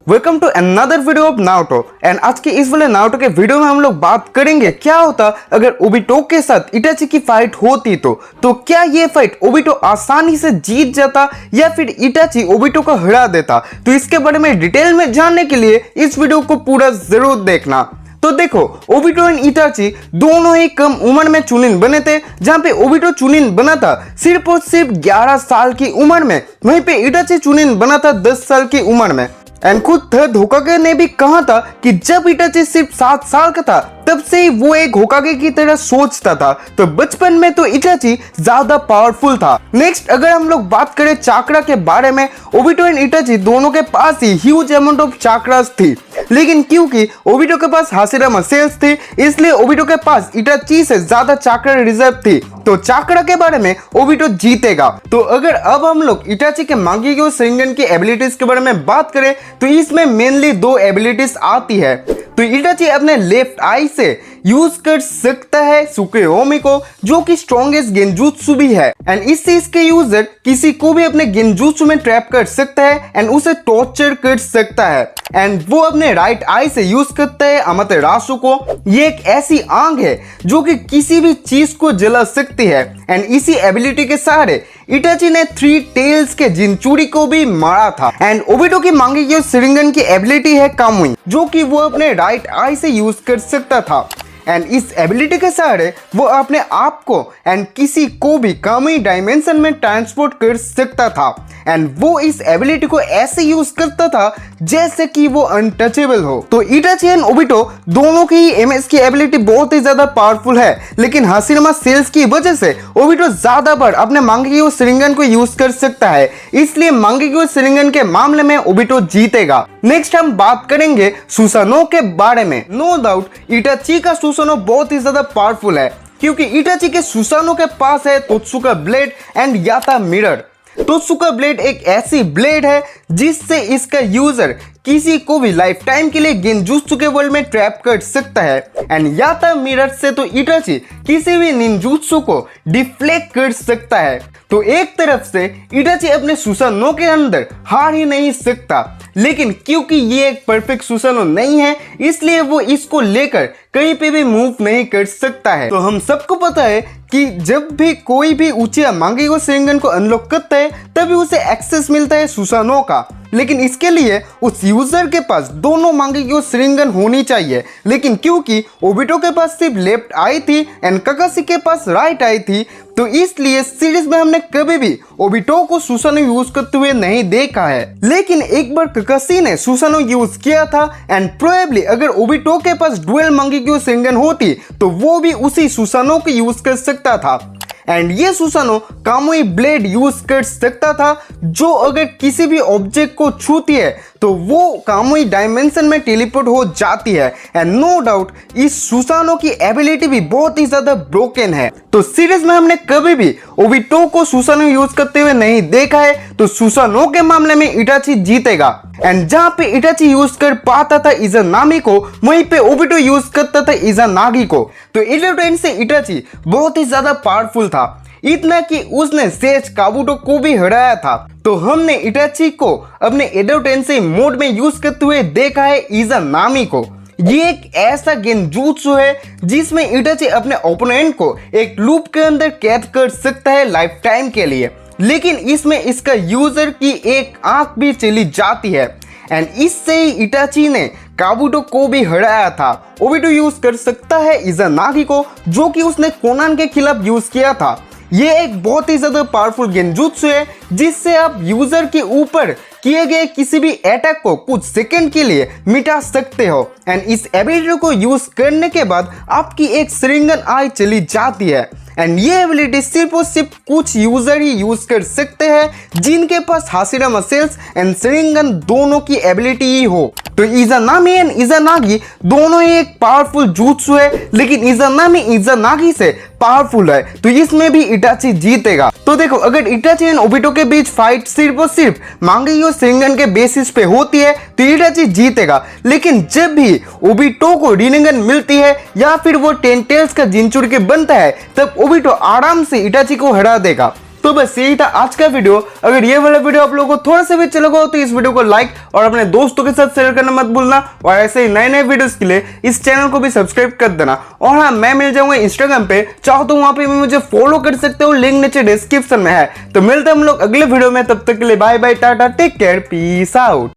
Welcome to another video of Naruto. And आज के इस वाले नारुतो के वीडियो में हम लोग बात करेंगे क्या होता अगर ओबिटो के साथ इटाची की फाइट होती तो क्या ये फाइट ओबिटो आसानी से जीत जाता या फिर इटाची ओबिटो को हरा देता। तो इसके बारे में डिटेल में जानने के लिए इस वीडियो को पूरा जरूर देखना। तो देखो, ओबिटो एंड इटाची दोनों ही कम उम्र में चुनिन बने थे। जहां पे ओबिटो चुनिन बना था सिर्फ और सिर्फ 11 साल की उम्र में, वहीं पे इटाची चुनिन बना था 10 साल की उम्र में। एंड खुद होकागे ने भी कहा था कि जब इटाची सिर्फ 7 साल का था तब से ही वो एक होकागे की तरह सोचता था। तो बचपन में तो इटाची ज्यादा पावरफुल था। नेक्स्ट अगर हम लोग बात करें चाकरा के बारे में, ओबिटो एंड इटाची दोनों के पास ही ह्यूज अमाउंट ऑफ चाकरास थी, लेकिन क्योंकि ओबिटो के पास हाशिरामा सेल्स थी इसलिए ओबिटो के पास इटाची से ज्यादा चाकरा रिजर्व थी। तो चाकरा के बारे में ओबिटो जीतेगा। तो अगर अब हम लोग इटाची के मांगेक्यो शिरिंगन की एबिलिटीज के बारे में बात करें तो इसमें मेनली 2 एबिलिटीज आती है। तो इटाची अपने लेफ्ट आई से यूज कर सकता है सुकेओमी को, जो कि स्ट्रॉन्गेस्ट गेंजुत्सु भी है। एंड इससे इसके यूजर किसी को भी अपने गेंजुत्सु में ट्रैप कर सकता है एंड उसे टॉर्चर कर सकता है। एंड वो अपने राइट आई से यूज करता है अमातेरासु को। ये एक ऐसी आंख है जो कि किसी भी चीज को जला सकती है। एंड इसी एबिलिटी के सहारे इटाची ने 3 टेल्स के जिनचूरी को भी मारा था। एंड ओबिटो की मांगेक्यो शिरिंगन की एबिलिटी है कामुई, जो कि वो अपने राइट आई से यूज कर सकता था। एंड इस एबिलिटी के सहारे वो अपने आप को एंड किसी को भी कामुई डायमेंशन में ट्रांसपोर्ट कर सकता था। एंड वो इस एबिलिटी को ऐसे यूज करता था जैसे कि वो अनटचेबल हो। तो इटाची एंड ओबिटो दोनों की एमएस की एबिलिटी बहुत ही ज्यादा पावरफुल है, लेकिन हाशिरामा सेल्स की वजह से ओबिटो ज्यादा बार अपने मांगेक्यो शिरिंगन को यूज कर सकता है, इसलिए मांगेक्यो शिरिंगन के मामले में ओबिटो जीतेगा। नेक्स्ट हम बात करेंगे सुसानो के बारे में। नो डाउट इटाची का सुसानो बहुत ही ज्यादा पावरफुल है, क्योंकि इटाची के सुसानो के पास है तोत्सुका ब्लेड एंड याता मिरर। तोत्सुका ब्लेड एक ऐसी ब्लेड है जिससे इसका यूजर किसी को भी लाइफ टाइम के लिए गेंजुत्सु के वर्ल्ड में ट्रैप कर सकता है। एंड याता मिरर से तो इटाची किसी भी निंजुत्सु को डिफ्लेक्ट कर सकता है। तो एक तरफ से इटाची अपने सुसानो के अंदर हार ही नहीं सकता, लेकिन क्योंकि ये एक परफेक्ट सुसानो नहीं है इसलिए वो इसको लेकर कहीं पे भी मूव नहीं कर सकता है। तो हम सबको पता है कि जब भी कोई भी उचिया मांगेक्यो शिरिंगन को अनलॉक करता है तभी उसे एक्सेस मिलता है सुसानो का, लेकिन इसके लिए उस यूजर के पास दोनों मांगेक्यो शिरिंगन होनी चाहिए। लेकिन क्योंकि ओबिटो के पास सिर्फ लेफ्ट आई थी एंड काकाशी के पास राइट आई थी, तो इसलिए सीरीज में हमने कभी भी ओबिटो को सुसानो यूज करते हुए नहीं देखा है। लेकिन एक बार काकाशी ने सुसानो यूज किया था एंड प्रोबेबली अगर ओबिटो के पास डुअल मांगेक्यो शिरिंगन होती तो वो भी उसी सुसानो को यूज कर सकता था। एंड ये सुसानो कामुई ब्लेड यूज कर सकता था, जो अगर किसी भी ऑब्जेक्ट को छूती है तो वो कामुई डायमेंशन में टेलीपोर्ट हो जाती है। एंड नो डाउट इस सुसानो की एबिलिटी भी बहुत ही ज्यादा ब्रोकन है। तो सीरीज में हमने कभी भी ओबिटो को सुसानो यूज करते हुए नहीं देखा है, तो सुसानो के मामले में इटाची जीतेगा। एंड जहां पे इटाची यूज कर पाता था इज़ानामी को, वहीं पे ओबिटो यूज करता था इज़ानागी को। तो इलेक्ट्रेन से इटाची बहुत ही ज्यादा पावरफुल था, इतना कि उसने सेज काबुटो को भी हराया था। तो हमने इटाची को अपने एडोटेंसेई मोड में यूज करते हुए देखा है इज़ानामी को। ये एक ऐसा गेंजुत्सु है जिसमें इटाची अपने ओपोनेंट को एक लूप के अंदर कैद कर सकता है लाइफ टाइम के लिए, लेकिन इसमें इसका यूजर की एक आंख भी चली जाती है। एंड इससे ही इटाची ने काबुटो को भी हराया था। ओबिटो यूज कर सकता है इज़ानागी को, जो कि उसने कोनान के खिलाफ यूज किया था। ये एक बहुत ही ज्यादा पावरफुल गेंजुत्सु है जिससे आप यूजर के ऊपर किए गए किसी भी अटैक को कुछ सेकंड के लिए मिटा सकते हो। एंड इस एबिलिटी को यूज करने के बाद आपकी एक शिरिंगन आई चली जाती है। एंड ये एबिलिटी सिर्फ और सिर्फ कुछ यूजर ही यूज कर सकते हैं जिनके पास हाशिरामा सेल्स एंड शिरिंगन दोनों की एबिलिटी ही हो। तो इज़ानामी एंड इज़ानागी दोनों ही एक पावरफुल जुत्सु है, लेकिन इज़ानामी इज़ानागी से पावरफुल है, तो इसमें भी इटाची जीतेगा। तो देखो, अगर इटाची एंड ओबिटो के बीच फाइट सिर्फ और सिर्फ मांगेक्यो शिरिंगन के बेसिस पे होती है तो इटाची जीतेगा। लेकिन जब भी ओबिटो को रिनिंगन मिलती है या फिर वो 10 टेल्स का जिनचुरी बनता है तब ओबिटो आराम से इटाची को हरा देगा। तो बस यही था आज का वीडियो। अगर ये वाला वीडियो आप लोगों को थोड़ा सा भी अच्छा लगा हो तो इस वीडियो को लाइक और अपने दोस्तों के साथ शेयर करना मत भूलना, और ऐसे ही नए नए वीडियोस के लिए इस चैनल को भी सब्सक्राइब कर देना। और हाँ, मैं मिल जाऊंगा इंस्टाग्राम पे, चाहो तो वहां पे भी मुझे फॉलो कर सकते हो, लिंक नीचे डिस्क्रिप्शन में है। तो मिलते हैं हम लोग अगले वीडियो में, तब तक के लिए bye bye, tata, take care, peace out.